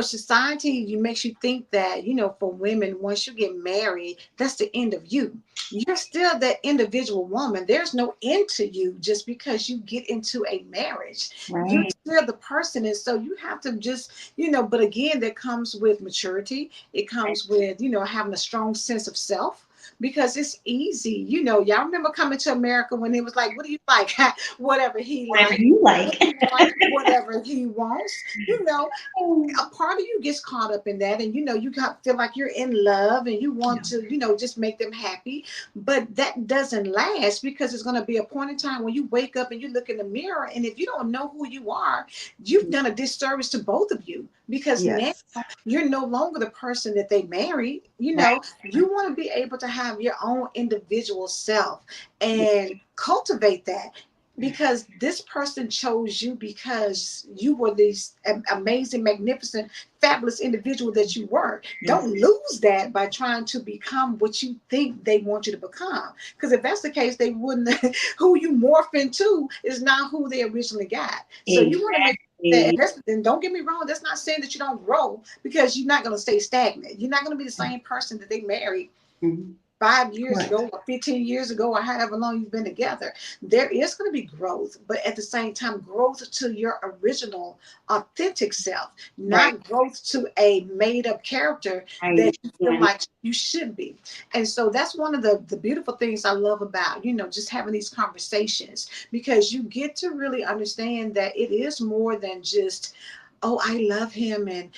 society you makes you think that, for women, once you get married, that's the end of you. You're still that individual woman. There's no end to you just because you get into a marriage. You're Right. still the person. And so you have to just, but again, that comes with maturity. It comes with, having a strong sense of self because it's easy. Y'all remember coming to America when it was like, what do you like? Whatever he Whatever likes, you what like. he wants, whatever he wants. A part of you gets caught up in that, and you got feel like you're in love and you want to just make them happy, but that doesn't last because it's going to be a point in time when you wake up and you look in the mirror, and if you don't know who you are, you've done a disservice to both of you because now Yes. you're no longer the person that they married. Right. You want to be able to have your own individual self and cultivate that because this person chose you because you were this amazing, magnificent, fabulous individual that you were. Yes. Don't lose that by trying to become what you think they want you to become. Because if that's the case, they wouldn't. Who you morph into is not who they originally got. So you want to make that. Exactly. And don't get me wrong. That's not saying that you don't grow because you're not going to stay stagnant. You're not going to be the same person that they married Mhm. 5 years Correct. ago or 15 years ago or however long you've been together. There is going to be growth, but at the same time, growth to your original authentic self, Right. not growth to a made up character Right. that you feel Yeah. like you should be. And so that's one of the beautiful things I love about, just having these conversations because you get to really understand that it is more than just, oh, I love him and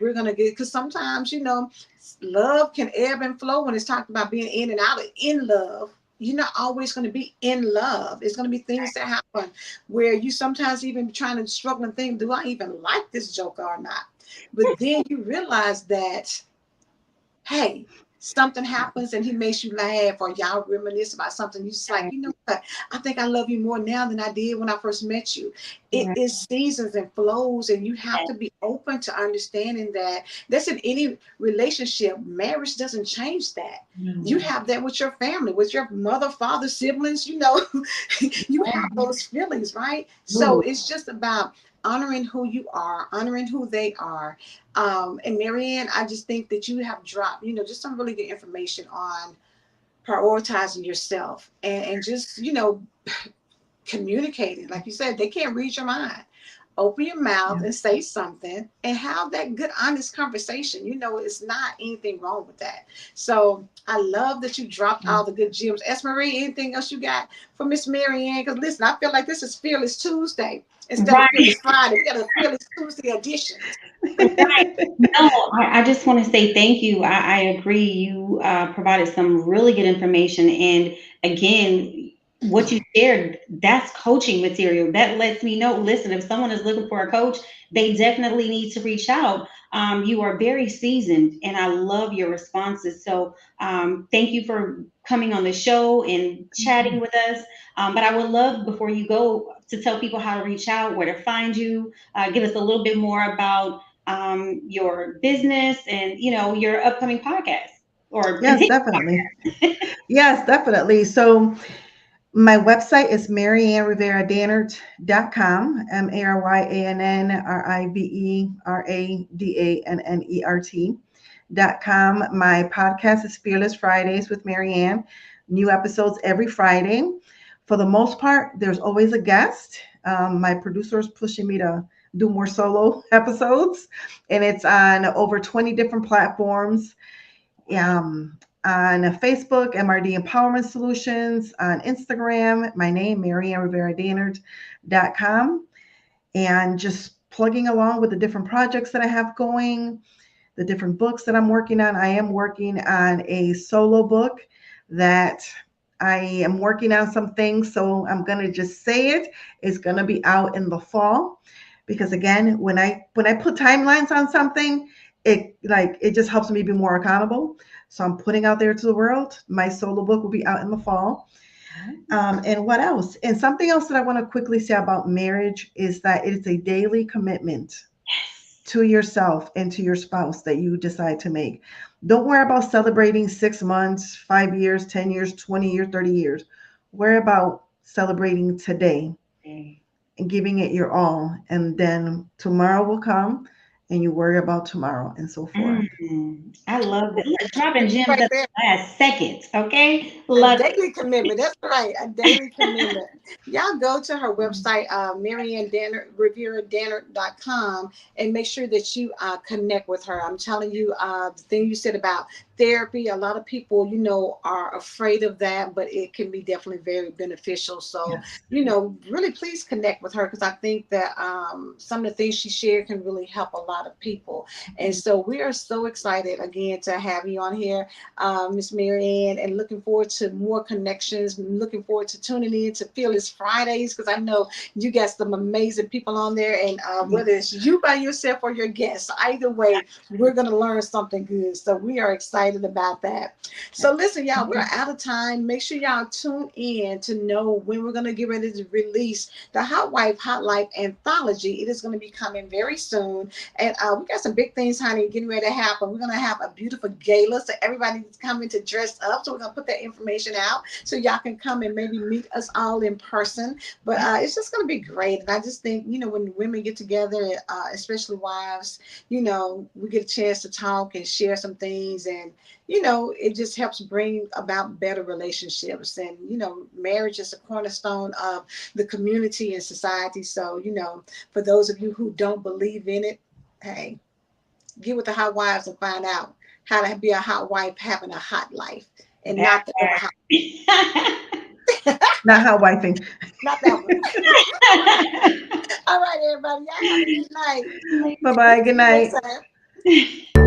we're gonna get, because sometimes love can ebb and flow when it's talked about being in and out of in love. You're not always going to be in love. It's going to be things that happen where you sometimes even trying to struggle and think, do I even like this joker or not? But then you realize that, hey, something happens and he makes you laugh or y'all reminisce about something. You just like, Right. you know what? I think I love you more now than I did when I first met you. It Right. is seasons and flows, and you have to be open to understanding that that's in any relationship. Marriage doesn't change that. You No. have that with your family, with your mother, father, siblings, you have those feelings, right? So Ooh. it's just about honoring who you are, honoring who they are, and Maryann, I just think that you have dropped, just some really good information on prioritizing yourself and just, communicating. Like you said, they can't read your mind. Open your mouth Yeah. and say something and have that good, honest conversation. It's not anything wrong with that. So I love that you dropped all the good gems. Marie, anything else you got for Miss Maryann? Because listen, I feel like this is Fearless Tuesday instead of Right. Fearless Friday. We got a Fearless Tuesday edition. Right. No, I just want to say thank you. I agree. You provided some really good information. And again, what you shared, that's coaching material. That lets me know, listen, if someone is looking for a coach, they definitely need to reach out. You are very seasoned, and I love your responses. So thank you for coming on the show and chatting with us. But I would love, before you go, to tell people how to reach out, where to find you, give us a little bit more about your business and your upcoming podcast or Yes, continue. definitely. Yes, definitely. So my website is maryannriveradannert.com, MaryannRiveradannert.com. My podcast is Fearless Fridays with Maryann. New episodes every Friday. For the most part, there's always a guest. My producer is pushing me to do more solo episodes, and it's on over 20 different platforms. On Facebook, MRD Empowerment Solutions, on Instagram, my name, MaryannRiveradannert.com, and just plugging along with the different projects that I have going, the different books that I'm working on. I am working on a solo book that I am working on some things. So I'm going to just say it. It's going to be out in the fall because again, when I put timelines on something, it just helps me be more accountable. So I'm putting out there to the world. My solo book will be out in the fall. And what else? And something else that I want to quickly say about marriage is that it is a daily commitment to yourself and to your spouse that you decide to make. Don't worry about celebrating 6 months, 5 years, 10 years, 20 years, 30 years. Worry about celebrating today and giving it your all. And then tomorrow will come and you worry about tomorrow and so forth. I love it. Look, dropping gems Right at there. the last second. Okay, A love it. daily commitment. That's right. A daily commitment. Y'all go to her website, Maryann Rivera-Dannert.com, and make sure that you connect with her. I'm telling you, the thing you said about therapy, a lot of people, are afraid of that, but it can be definitely very beneficial. So, Yes. really please connect with her because I think that some of the things she shared can really help a lot of people. And so we are so excited again to have you on here, Miss Maryann, and looking forward to more connections. Looking forward to tuning in to Fearless Fridays because I know you got some amazing people on there. And whether it's you by yourself or your guests, either way, we're going to learn something good. So we are excited about that. So listen, y'all, we're out of time. Make sure y'all tune in to know when we're going to get ready to release the Hot Wife, Hot Life anthology. It is going to be coming very soon. And we got some big things, honey, getting ready to happen. We're going to have a beautiful gala. So everybody's coming to dress up. So we're going to put that information out so y'all can come and maybe meet us all in person. But it's just going to be great. And I just think, when women get together, especially wives, we get a chance to talk and share some things. And, it just helps bring about better relationships. And, marriage is a cornerstone of the community and society. So, for those of you who don't believe in it, hey, get with the hot wives and find out how to be a hot wife having a hot life and That not the other hot, part. Not how wifing. not that one. All right, everybody. Y'all have a good night. Bye bye. Good See you next night. time.